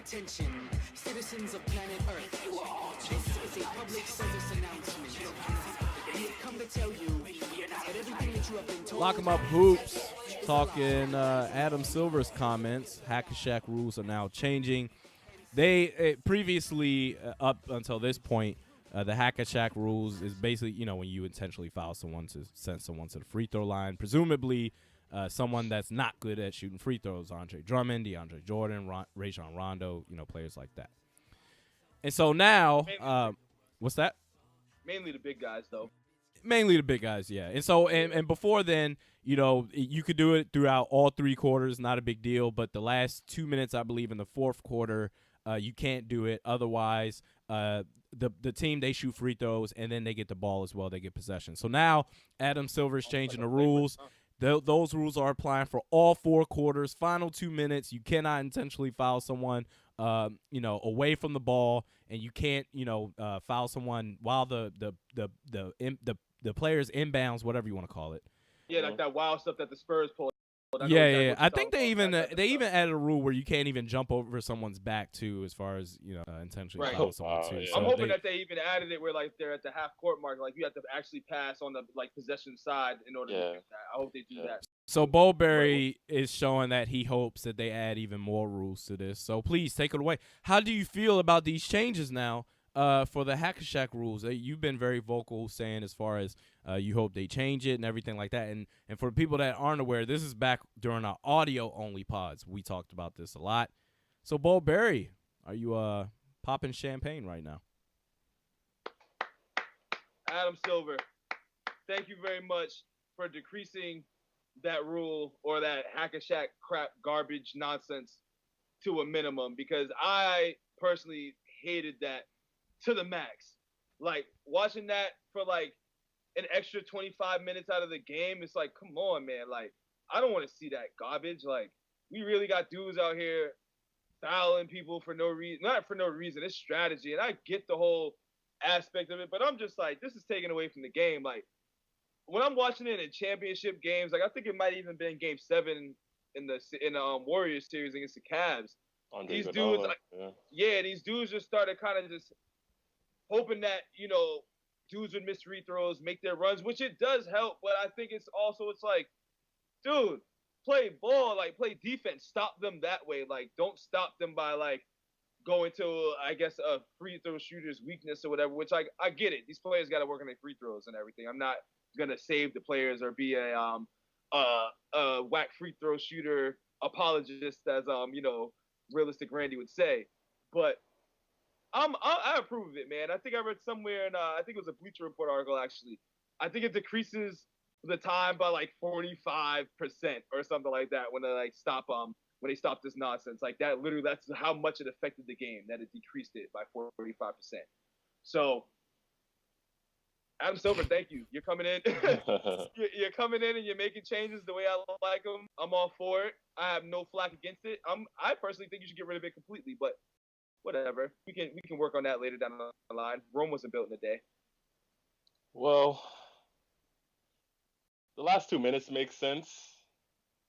Attention, citizens of planet Earth. This is a public service announcement. We have come to tell you that everything that you have been told. LockEmUp Hoops talking Adam Silver's comments. Hack-A-Shaq rules are now changing. They previously, up until this point, the Hack-A-Shaq rules is basically, you know, when you intentionally foul someone to send someone to the free throw line, presumably someone that's not good at shooting free throws, Andre Drummond, DeAndre Jordan, Rajon Rondo, you know, players like that. And so now, what's that? Mainly the big guys, though. Mainly the big guys, yeah. And so, and before then, you know, you could do it throughout all three quarters, not a big deal. But the last 2 minutes, I believe, in the fourth quarter, you can't do it. Otherwise, the team, they shoot free throws, and then they get the ball as well. They get possession. So now Adam Silver's changing the rules. Those rules are applying for all four quarters. Final 2 minutes, you cannot intentionally foul someone, you know, away from the ball, and you can't, you know, foul someone while the player's inbounds, whatever you want to call it. Yeah, like that wild stuff that the Spurs pulled. Yeah. I think they even added a rule where you can't even jump over someone's back too, as far as, you know, intentionally foul someone too. Yeah. So I'm hoping that they even added it where like they're at the half court mark, like you have to actually pass on the like possession side in order to get that. I hope they do that. So BoldBarry is showing that he hopes that they add even more rules to this. So please take it away. How do you feel about these changes now for the Hack-A-Shaq rules? You've been very vocal saying as far as you hope they change it and everything like that. And for people that aren't aware, this is back during our audio-only pods. We talked about this a lot. So BoldBarry, are you popping champagne right now? Adam Silver, thank you very much for decreasing that rule or that Hack-A-Shaq crap garbage nonsense to a minimum, because I personally hated that to the max. Like watching that for like an extra 25 minutes out of the game, it's like, come on, man. Like, I don't want to see that garbage. Like, we really got dudes out here fouling people for no reason. Not for no reason. It's strategy. And I get the whole aspect of it, but I'm just like, this is taken away from the game. Like, when I'm watching it in championship games, like I think it might even been Game 7 in the Warriors series against the Cavs. These dudes, these dudes just started kind of just hoping that, you know, dudes would miss free throws, make their runs, which it does help. But I think it's like, dude, play ball, like play defense, stop them that way. Like, don't stop them by like going to, I guess, a free throw shooter's weakness or whatever. Which I get it. These players got to work on their free throws and everything. I'm not gonna save the players or be a whack free throw shooter apologist, as you know, realistic Randy would say. But I approve of it, man. I think I read somewhere, and I think it was a Bleacher Report article actually. I think it decreases the time by like 45% or something like that when they like stop when they stop this nonsense. Like that, literally, that's how much it affected the game, that it decreased it by 45%. So, Adam Silver, thank you. You're coming in. You're coming in and you're making changes the way I like them. I'm all for it. I have no flack against it. I personally think you should get rid of it completely, but whatever. We can work on that later down the line. Rome wasn't built in a day. Well, the last 2 minutes make sense,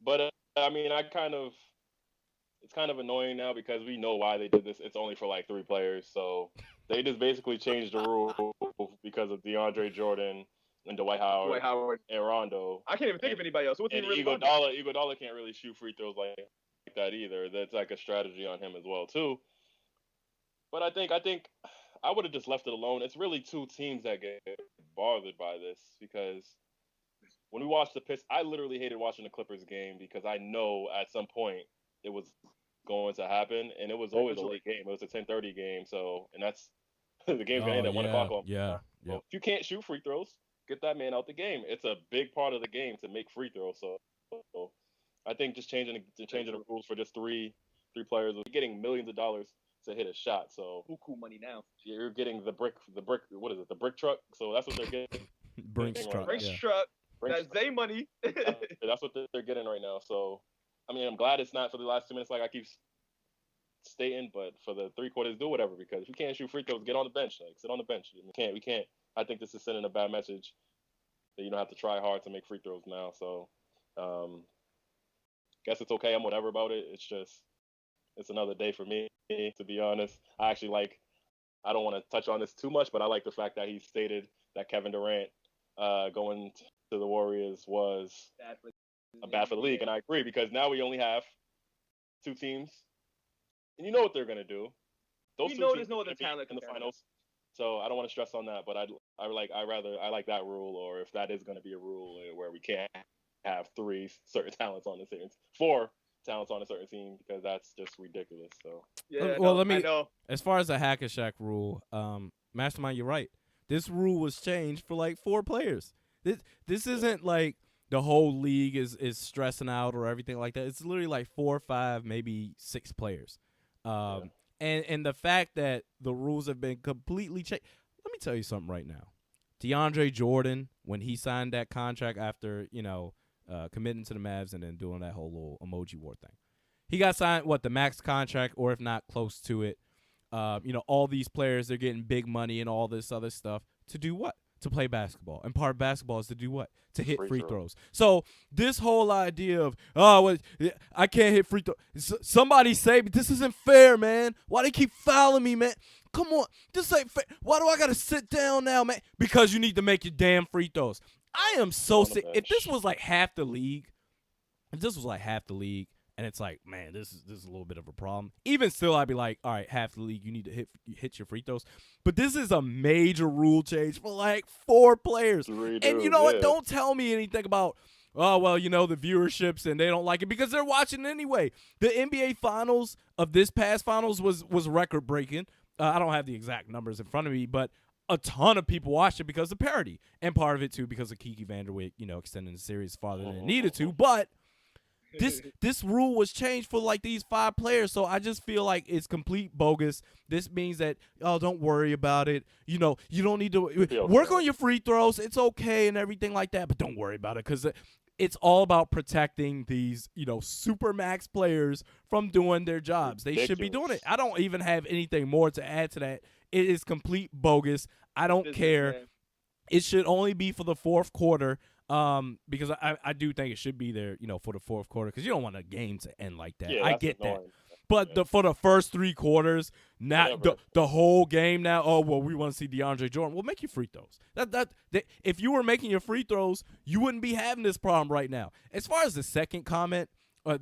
but I mean, it's kind of annoying now because we know why they did this. It's only for like 3 players, so they just basically changed the rule because of DeAndre Jordan and Dwight Howard and Rondo. I can't even think of anybody else. And Iguodala can't really shoot free throws like that either. That's like a strategy on him as well too. But I think I would have just left it alone. It's really 2 teams that get bothered by this, because when we watched the Pistons, I literally hated watching the Clippers game because I know at some point it was going to happen, and it was always a late game. It was a 10:30 game, so and that's the game's gonna end at 1 o'clock. So if you can't shoot free throws, get that man out the game. It's a big part of the game to make free throws. So I think just changing the rules for just three players, we're getting millions of dollars to hit a shot. So cool money now. You're getting the brick. What is it? The brick truck. So that's what they're getting. Brinks truck. That's Zay money. That's what they're getting right now. So, I mean, I'm glad it's not for the last 2 minutes like I keep stating, but for the 3 quarters, do whatever, because if you can't shoot free throws, get on the bench. Like, sit on the bench. We can't. I think this is sending a bad message that you don't have to try hard to make free throws now. So, guess it's okay. I'm whatever about it. It's just, it's another day for me. to be honest. I don't want to touch on this too much, but I like the fact that he stated that Kevin Durant going to the Warriors was bad for the league. And I agree, because now we only have 2 teams. And you know what they're going to do. Those We 2 know teams there's no are other gonna be talent in the compared. finals. So I don't want to stress on that, but I like that rule, or if that is going to be a rule where we can't have 3 certain talents on the same, 4 talents on a certain team, because that's just ridiculous. So Yeah, Well, no, let me. I know. As far as the Hack-A-Shaq rule, Mastermind, you're right. This rule was changed for like 4 players. This isn't like the whole league is stressing out or everything like that. It's literally like 4 or 5, maybe 6 players. And the fact that the rules have been completely changed. Let me tell you something right now. DeAndre Jordan, when he signed that contract after committing to the Mavs and then doing that whole little emoji war thing, he got signed the max contract, or if not close to it. All these players, they're getting big money and all this other stuff to do what? To play basketball. And part of basketball is to do what? To hit free throws. So this whole idea of, I can't hit free throws. Somebody say, but this isn't fair, man. Why they keep fouling me, man? Come on. This ain't fair. Why do I got to sit down now, man? Because you need to make your damn free throws. I am so sick. If this was like half the league, and it's like, man, this is a little bit of a problem. Even still, I'd be like, all right, half the league, you need to hit your free throws. But this is a major rule change for like 4 players. And you know what? Don't tell me anything about, the viewerships and they don't like it, because they're watching anyway. The NBA Finals of this past finals was record breaking. I don't have the exact numbers in front of me, but a ton of people watched it because of parity, and part of it too because of Kiki Vanderwijk, extending the series farther than it needed to. But this rule was changed for like these 5 players, so I just feel like it's complete bogus. This means that, don't worry about it. You don't need to work on your free throws. It's okay and everything like that, but don't worry about it, because it's all about protecting these, super max players from doing their jobs. They should be doing it. I don't even have anything more to add to that. It is complete bogus. I don't care. It should only be for the 4th quarter. Because I do think it should be there, for the 4th quarter, because you don't want a game to end like that. Yeah, I get annoying. that. But for the first 3 quarters, now the whole game now, we want to see DeAndre Jordan. Well, make your free throws. If you were making your free throws, you wouldn't be having this problem right now. As far as the second comment, or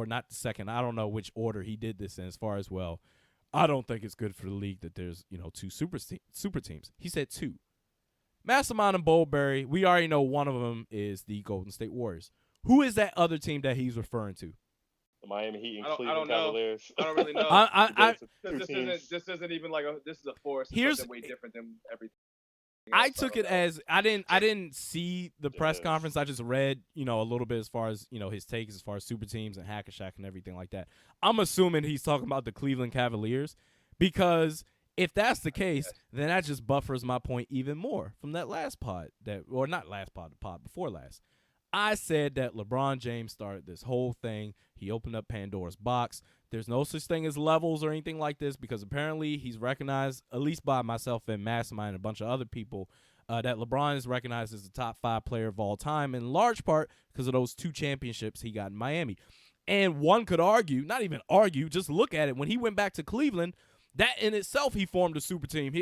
not the second, I don't know which order he did this in. As far as, I don't think it's good for the league that there's 2 super teams. He said 2. Mastermind and BoldBarry, we already know one of them is the Golden State Warriors. Who is that other team that he's referring to? The Miami Heat and I Cleveland don't know. Cavaliers. I don't really know. This isn't even like this is a force. It's something way different than everything. I took it as I didn't see the press conference. I just read, a little bit as far as, his takes as far as super teams and Hack-A-Shaq and everything like that. I'm assuming he's talking about the Cleveland Cavaliers, because if that's the case, then that just buffers my point even more from that last pod, the pod before last. I said that LeBron James started this whole thing. He opened up Pandora's box. There's no such thing as levels or anything like this, because apparently he's recognized, at least by myself and Mastermind and a bunch of other people, that LeBron is recognized as the top 5 player of all time, in large part because of those 2 championships he got in Miami. And one could argue, not even argue, just look at it. When he went back to Cleveland, that in itself, he formed a super team.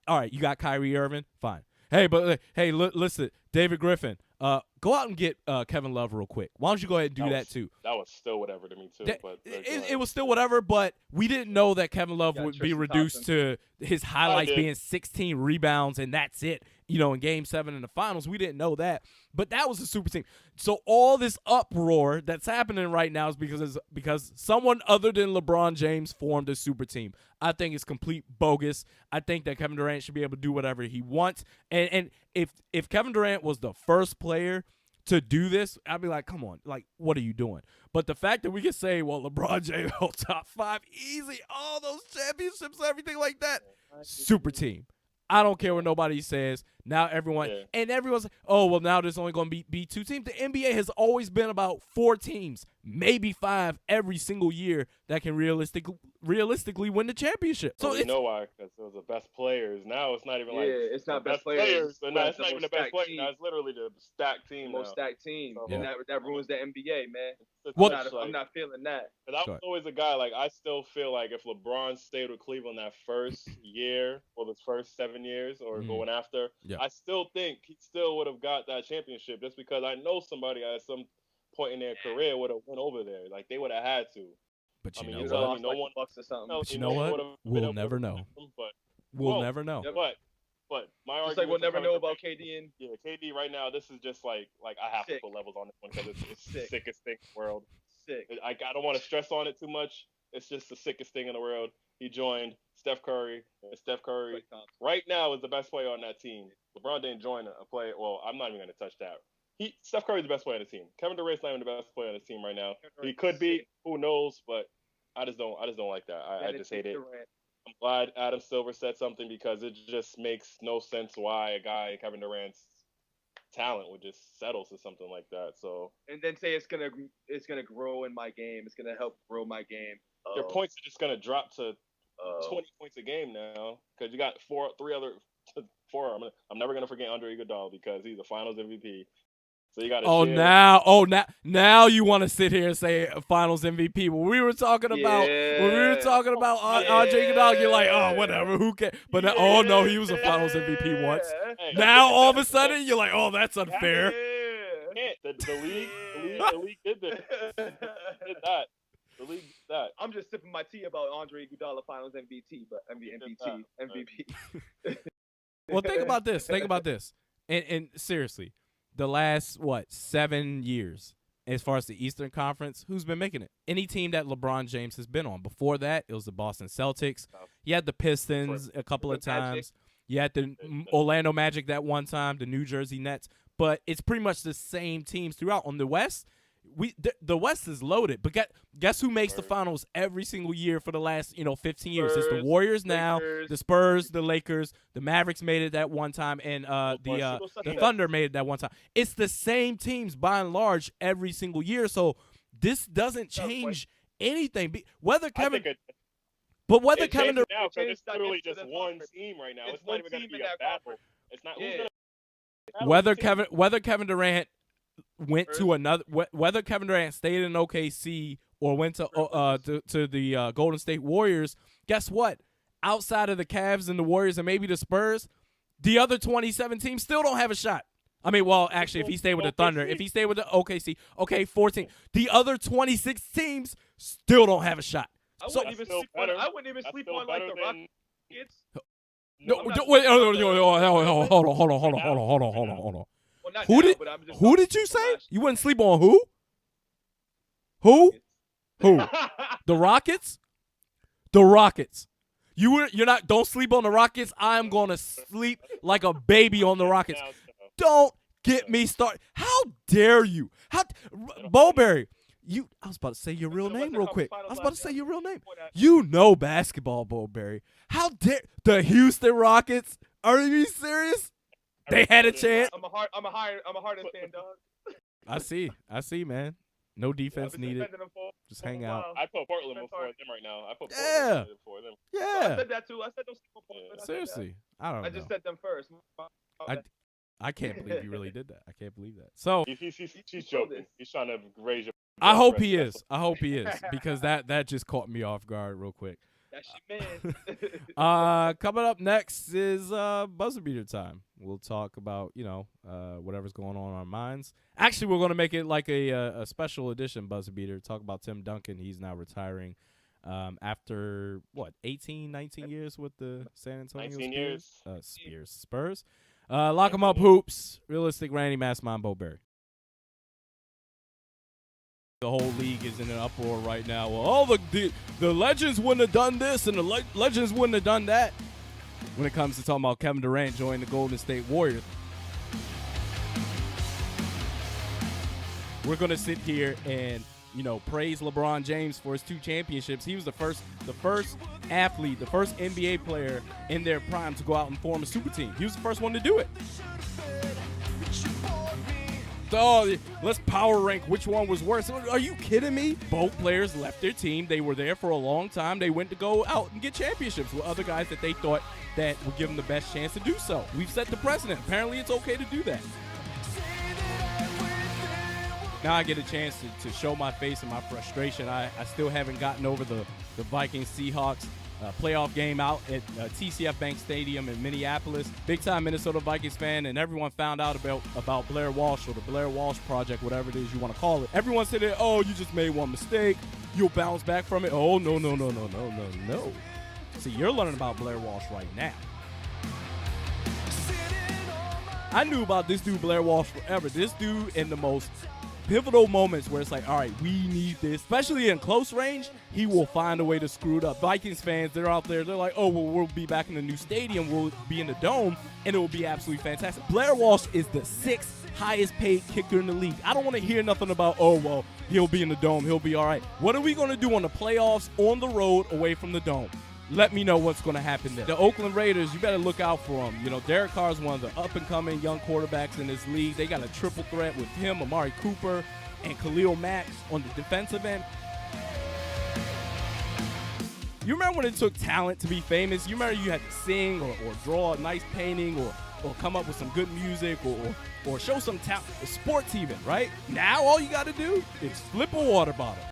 All right, you got Kyrie Irving, fine. Hey, listen, David Griffin, go out and get Kevin Love real quick. Why don't you go ahead and do that too? That was still whatever to me too. It was still whatever, but we didn't know that Kevin Love would be reduced to his highlights being 16 rebounds and that's it. In Game 7 in the finals, we didn't know that. But that was a super team. So all this uproar that's happening right now is because someone other than LeBron James formed a super team. I think it's complete bogus. I think that Kevin Durant should be able to do whatever he wants. And if Kevin Durant was the first player to do this, I'd be like, come on, like, what are you doing? But the fact that we can say, well, LeBron James, top 5, easy, all those championships, everything like that, super team. I don't care what nobody says. Now everyone's like, oh, well, now there's only going to be 2 teams. The NBA has always been about 4 teams, maybe 5 every single year that can realistically win the championship. So you know why? Because those are the best players. Now it's not even like it's not best players. It's not even the best players. Now it's literally the stacked team. Most stacked team. So, and that ruins the NBA, man. I'm not feeling that. But I was always a guy, like, I still feel like if LeBron stayed with Cleveland that first year or the first 7 years or going after, I still think he still would have got that championship just because I know somebody at some point in their career would have went over there. Like, they would have had to. But you know what? No one, bucks or something. but you know what? We'll never know. We'll never know. But my argument, just like we'll never know about KD and KD right now. This is just like I have to put levels on this one because it's the sickest thing in the world. I don't want to stress on it too much. It's just the sickest thing in the world. He joined Steph Curry, and Steph Curry right now is the best player on that team. LeBron didn't join a player. Well, I'm not even going to touch that. Steph Curry is the best player on the team. Kevin Durant's not even the best player on the team right now. He could be. Who knows? But I just don't like that. I just hate it. I'm glad Adam Silver said something because it just makes no sense why a guy Kevin Durant's talent would just settle for something like that. So and then say it's gonna grow in my game. It's gonna help grow my game. Your points are just gonna drop to 20 points a game now because you got four. I'm never gonna forget Andre Iguodala because he's a Finals MVP. So you got now you want to sit here and say Finals MVP. When we were talking about Andre Iguodala, you're like, oh, whatever, who cares? But no, he was a Finals MVP once. Hey, now all of a sudden you're like, oh, that's unfair. The league did this. The league did that. I'm just sipping my tea about Andre Iguodala Finals MVP. Well, think about this. And seriously. The last 7 years, as far as the Eastern Conference, who's been making it? Any team that LeBron James has been on. Before that, it was the Boston Celtics. You had the Pistons a couple of times. You had the Orlando Magic that one time, the New Jersey Nets. But it's pretty much the same teams throughout. On the West, the West is loaded. But guess who makes the finals every single year for the last 15 years? It's the Warriors now, the Spurs, the Lakers, the Mavericks made it that one time, and the Thunder made it that one time. It's the same teams by and large every single year. So this doesn't change anything. Whether Kevin Durant. Now because it's literally just one team right now. It's not even going to be a battle. It's not. Whether Kevin Durant went to another, whether Kevin Durant stayed in OKC or went to the Golden State Warriors, guess what? Outside of the Cavs and the Warriors and maybe the Spurs, the other 27 teams still don't have a shot. I mean, well, actually, if he stayed with the Thunder, if he stayed with the OKC, okay, 14. The other 26 teams still don't have a shot. I wouldn't even sleep on like the Rockets. No, wait, hold on. Well, who did you say? You wouldn't sleep on who? Who? The Rockets? The Rockets. You're not. Don't sleep on the Rockets. I'm gonna sleep like a baby on the Rockets. Don't get me started. How dare you? BoldBarry? I was about to say your real name real quick. You know basketball, BoldBarry. How dare the Houston Rockets? Are you serious? They had a chance. I'm a Harden fan, dog. I see, man. No defense needed. Just hang out. I put Portland before them right now. I put Portland before them. Yeah. I said that too. I said those people. Seriously, I don't know. I just said them first. I can't believe you really did that. I can't believe that. So she's joking. He's trying to raise your. I hope he is because that just caught me off guard real quick. That's your man. Coming up next is buzzer beater time. We'll talk about whatever's going on in our minds. Actually, we're going to make it like a special edition buzzer beater. Talk about Tim Duncan. He's now retiring after 19 years with the San Antonio 19 Spurs. Lock 'em up hoops. Realistic Randy Mastermind BoldBarry. The whole league is in an uproar right now. Well, the legends wouldn't have done this and the legends wouldn't have done that. When it comes to talking about Kevin Durant joining the Golden State Warriors, we're going to sit here and praise LeBron James for his 2 championships. He was the first athlete, the first NBA player in their prime to go out and form a super team. He was the first one to do it. Oh, let's power rank which one was worse. Are you kidding me? Both players left their team. They were there for a long time. They went to go out and get championships with other guys that they thought that would give them the best chance to do so. We've set the precedent. Apparently, it's okay to do that. Now I get a chance to show my face and my frustration. I still haven't gotten over the Vikings-Seahawks playoff game out at TCF Bank Stadium in Minneapolis. Big-time Minnesota Vikings fan, and everyone found out about Blair Walsh, or the Blair Walsh Project, whatever it is you want to call it. Everyone said, oh, you just made one mistake. You'll bounce back from it. Oh, no. See, you're learning about Blair Walsh right now. I knew about this dude, Blair Walsh, forever. This dude, in the most pivotal moments where it's like, all right, we need this, especially in close range, he will find a way to screw it up. Vikings fans, they're out there, they're like, oh, well, we'll be back in the new stadium, we'll be in the dome, and it will be absolutely fantastic. Blair Walsh is the 6th highest paid kicker in the league. I don't want to hear nothing about, oh, well, he'll be in the dome, he'll be all right. What are we going to do on the playoffs on the road away from the dome? Let me know what's going to happen there. The Oakland Raiders, you better look out for them. Derek Carr is one of the up-and-coming young quarterbacks in this league. They got a triple threat with him, Amari Cooper, and Khalil Mack on the defensive end. You remember when it took talent to be famous? You remember you had to sing or draw a nice painting or come up with some good music or show some talent, sports even, right? Now all you got to do is flip a water bottle.